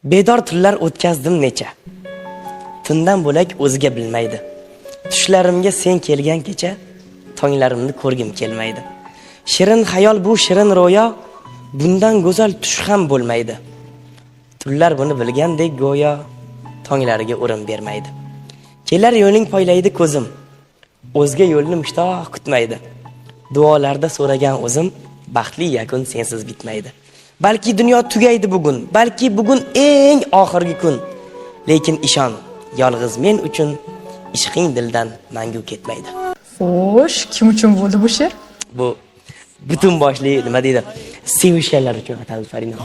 Bedor tunlar o'tkazdim necha. Tundan bo'lak o'ziga bilmaydi. Tushlarimga sen kelgan kecha, tonglarimni ko'rgim kelmaydi. Shirin xayol bu shirin ro'yo, bundan go'zal tush ham bo'lmaydi. Tunlar buni bilgandek go'yo, tonglariga o'rin bermaydi. Kelar yo'ling poylaydi ko'zim, o'zga yo'lni mushtoq kutmaydi. Duolarda so'ragan o'zim, baxtli yakun sensiz bitmaydi. Balki dunyo tugaydi bugun, balki bugun eng oxirgi kun. Lekin ishon, yolg'iz men uchun ishqing dildan mangu ketmaydi. Xo'sh, kim uchun bo'ldi bu she'r? Bu butun boshli nima deydi? Sevishganlar uchun ataldi Farina.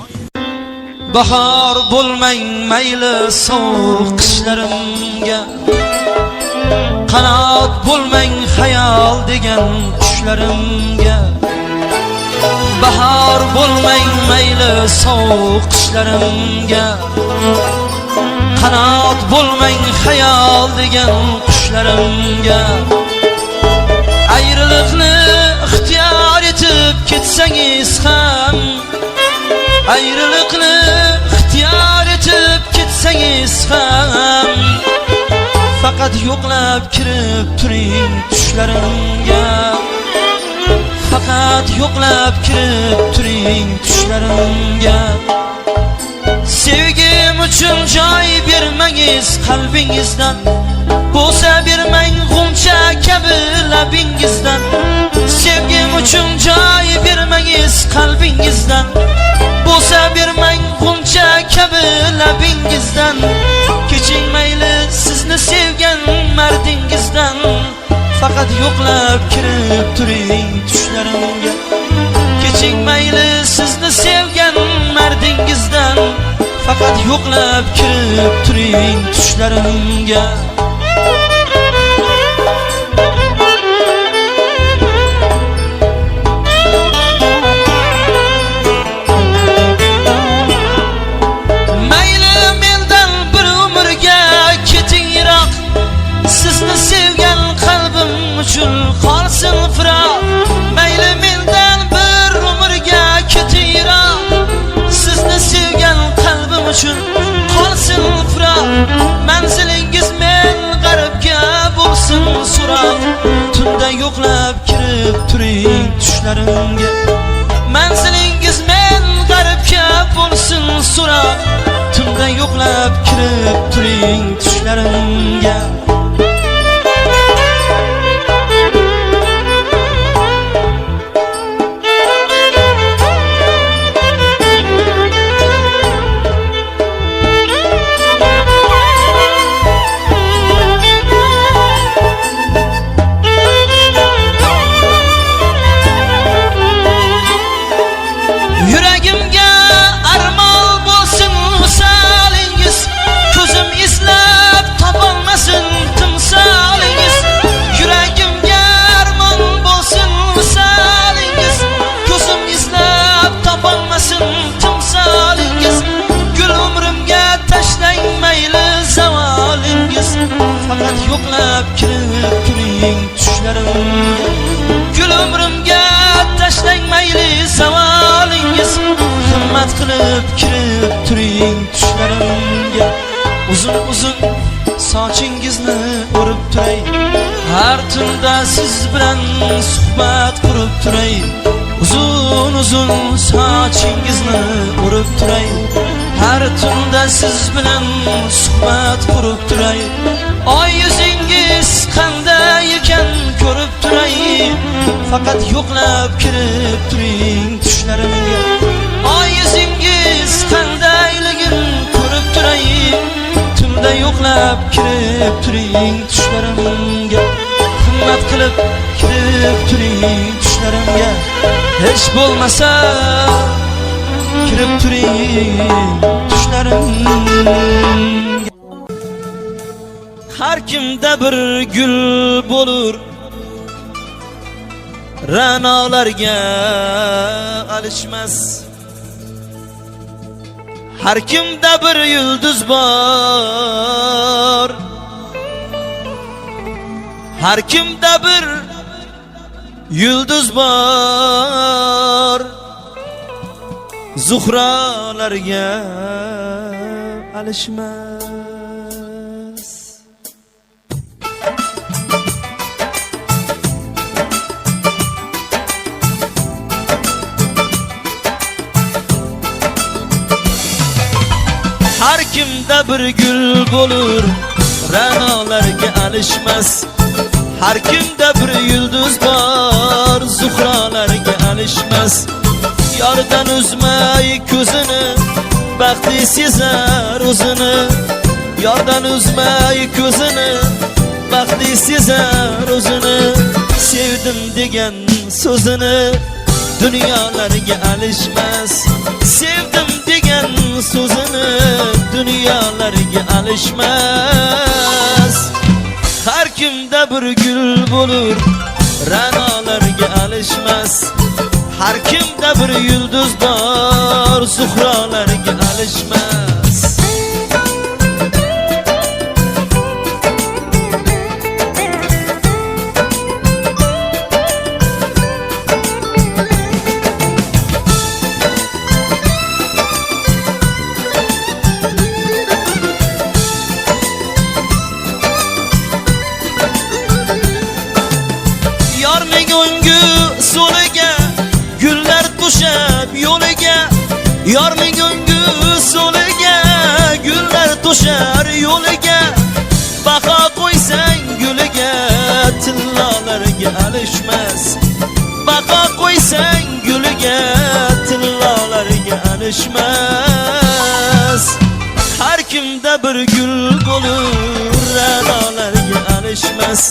Bahor bo'lmang mayli sovuq qishlarimga, qanot bo'lmang xayol degan tushlarimga. Bahor bo'lmang mayli sovuq qishlarimga, qanot bo'lmang xayol degan qushlarimga. Ayriliqni ixtiyor etib ketsangiz ham, ayriliqni ixtiyor etib ketsangiz ham, faqat yo'qlab kirib turing tushlarimga. Faqat yo'qlab kirib turing tushlarimga. Sevgim uchun joy bermangiz qalbingizdan, bo'lsa bermang g'uncha kabi labingizdan. Sevgim uchun joy bermangiz qalbingizdan, bo'lsa bermang g'uncha kabi labingizdan. Keching mayli sizni sevgan mardingizdan, faqat yo'qlab kirib turing tushlarimga. Keching mayli sizni sevgan mardingizdan, faqat yo'qlab kirib turing tushlarimga. Mayli mendan bir umrga keting yiroq, sizni sevgan qalbim uchun qolsin firoq. Mayli mendan bir umrga keting yiroq, sizni sevgan qalbim uchun qolsin firoq. Manzilingiz men g'aribga bo'lsin so'roq, tunda yo'qlab kirib turing tushlarimga. Manzilingiz men g'aribga bo'lsin so'roq, tunda yo'qlab kirib turing tushlarimga. Yuragimga armon bo'lsin misolingiz, ko'zim eslab topolmasin timsolingiz. Yuragimga armon bo'lsin misolingiz, ko'zim eslab topolmasin timsolingiz. Gul umrimga tashlang mayli zavolingiz, faqat yo'qlab kirib turing tushlarimga. Gul umrimga tashlang mayli zavolingiz, himmat qilib kirib turing tushlarimga. Uzun uzun sochingizni o'rib turay, har tunda siz bilan suhbat qurib turay. Uzun uzun sochingizni o'rib turay, har tunda siz bilan suhbat qurib turay. Oy yuzingiz qanday ekan ko'rib turay, faqat yo'qlab kirib turing tushlarimga. Oy yuzingiz qandayligin ko'rib turay, tunda yo'qlab kirib turing tushlarimga. Himmat qilib kirib turing tushlarimga, hech bo'lmasa kirib turing tushlarimga. Har kimda bir gul bo'lur, ra'nolarga alishmas. Har kimda bir yulduz bor, har kimda bir yulduz bor. zuhralarga alishmas. Har kimda bir gul bo'lur, ra'nolarga alishmas. Har kimda bir yulduz bor, zuhrolarga alishmas. Yordan uzmay ko'zini, baxtli sezar o'zini. Yordan uzmay ko'zini, baxtli sezar o'zini. Sevdim degan so'zini dunyolarga alishmas. Sevdim degan so'zini dunyolarga alishmas. Har kimda bir gul bo'lur, ra'nolarga alishmas. Har kimda bir yulduz bor, zuhrolarga alishmas. Yorning o'ngu so'liga gullar to'shab yo'liga. Yorning o'ngu so'liga gullar to'shar yo'liga. Baho qo'ysang guliga, tillolarga alishmas. Baho qo'ysang guliga, tillolarga alishmas. Har kimda bir gul bo'lur, ra'nolarga alishmas.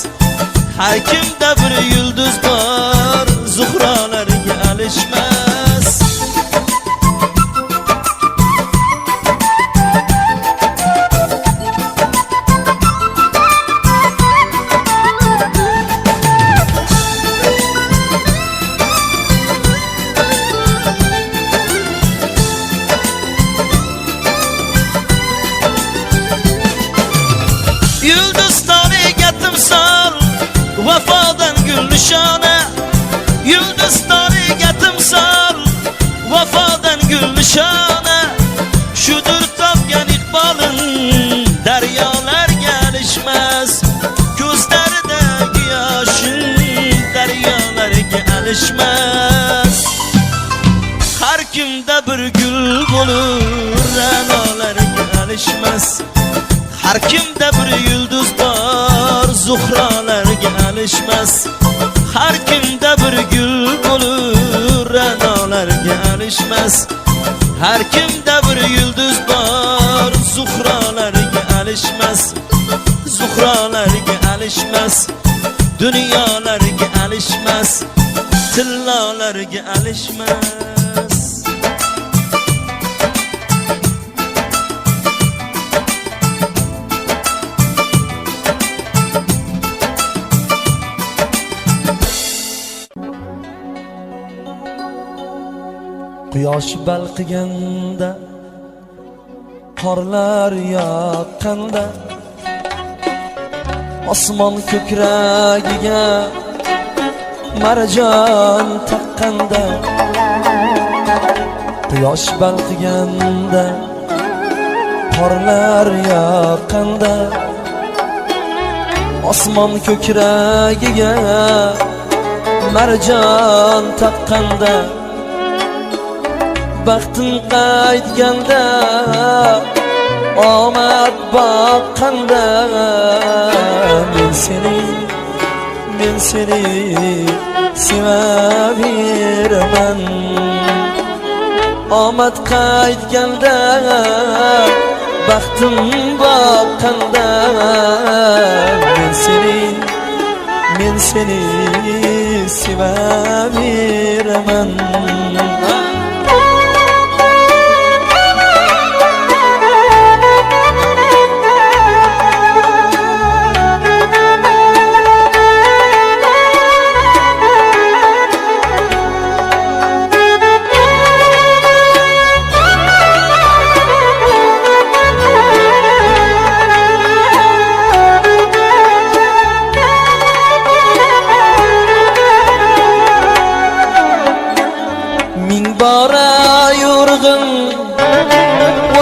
Har kimda bir yulduz bor, zuhrolarga alishmas. Yulduz toniga timsol, vafodan gul nishona. Yulduz toniga timsol, vafodan gul nishona. Shudur topgan iqbolin daryolarga alishmas. Ko'zlaridagi yoshing daryolarga alishmas. Har kimda bir gul bo'lur, ra'nolarga alishmas. Har kimda bir yulduz bor, zuhrolarga alishmas. Har kimda bir gul bo'lur, ra'nolarga alishmas. Har kimda bir yulduz bor, zuhrolarga alishmas. Zuhrolarga alishmas. Dunyolarga alishmas. Tillolarga alishmas. Quyosh balqiganda, qorlar yoqqanda, osmon ko'kragiga marjon taqqanda. Quyosh balqiganda, qorlar yoqqanda, osmon ko'kragiga marjon taqqanda. Baxtim qaytganda, omad boqqanda, men seni sevaveraman. Omad qaytganda, baxtim boqqanda, men seni sevaveraman.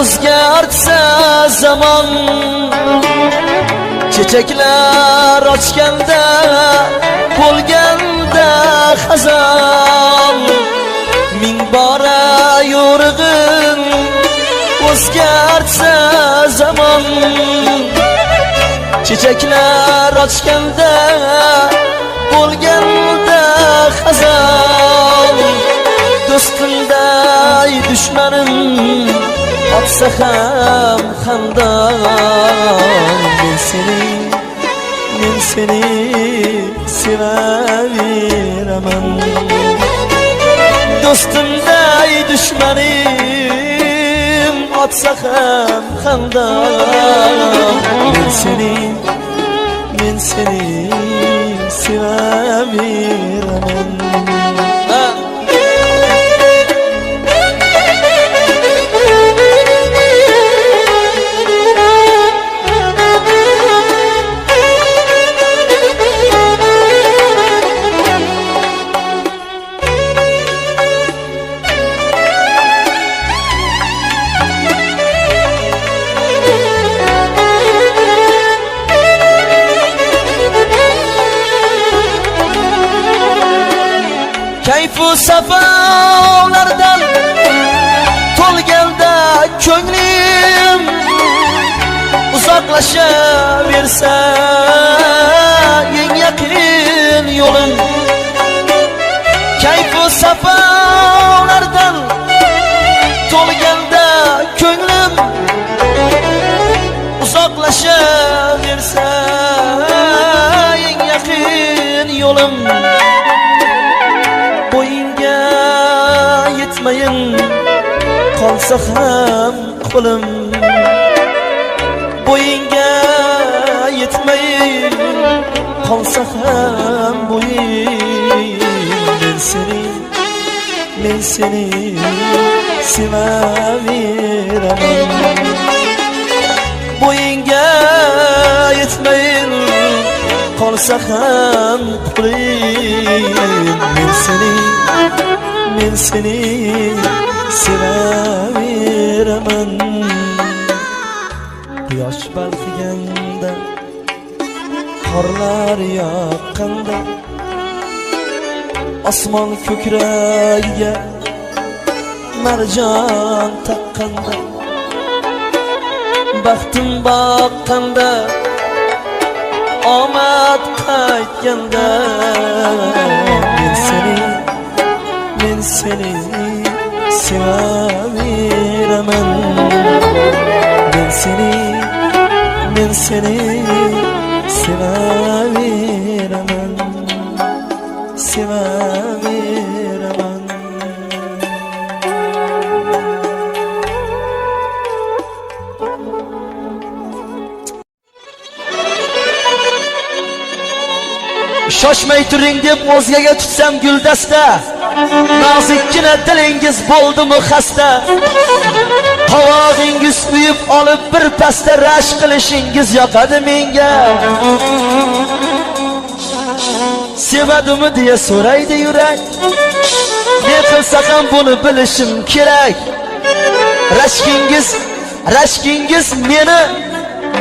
o'zgartsa zaman, chechaklar ochganda bo'lganda xazon, ming bora yo'rig'in o'zgartsa zaman, chechaklar ochganda bo'lganda xazon, do'stimday dushmanim otsa ham xandon, men seni sevaveraman. Do'stimday dushmanim otsa ham xandon, men seni sevaveraman. Kayfu safolardan to'lganda ko'nglim, uzoqlashaversa eng yaqin yo'lim. Kayfu safolardan to'lganda ko'nglim, uzoqlashaversa eng yaqin yo'lim. Bo'yinga yetmayin qolsa ham qo'lim, bo'yinga yetmayin qolsa ham bo'yim, men seni sevaveraman. Bo'yinga yetmayin qolsa ham qo'lim, men seni sevaveraman. Quyosh balqiganda, qorlar yoqqanda, osmon ko'kragiga marjon taqqanda, baxtim boqqanda, omad qaytganda, men seni sevaveraman. Men seni sevaveraman, sevaveraman. Shoshmay turing deb o'zgaga tutsam guldasta, nozikkina dilingiz bo'ldimi xasta. Qovog'ingiz uyib olib bir pasta rashk qilishingiz yoqadi menga. Sevadimi deya so'raydi yurak, ne qilsa ham buni bilishim kerak. Rashkingiz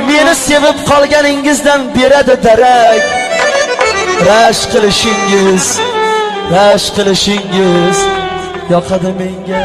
meni sevib qolganingizdan beradi darak. Rashk qilishingiz yoqadi menga.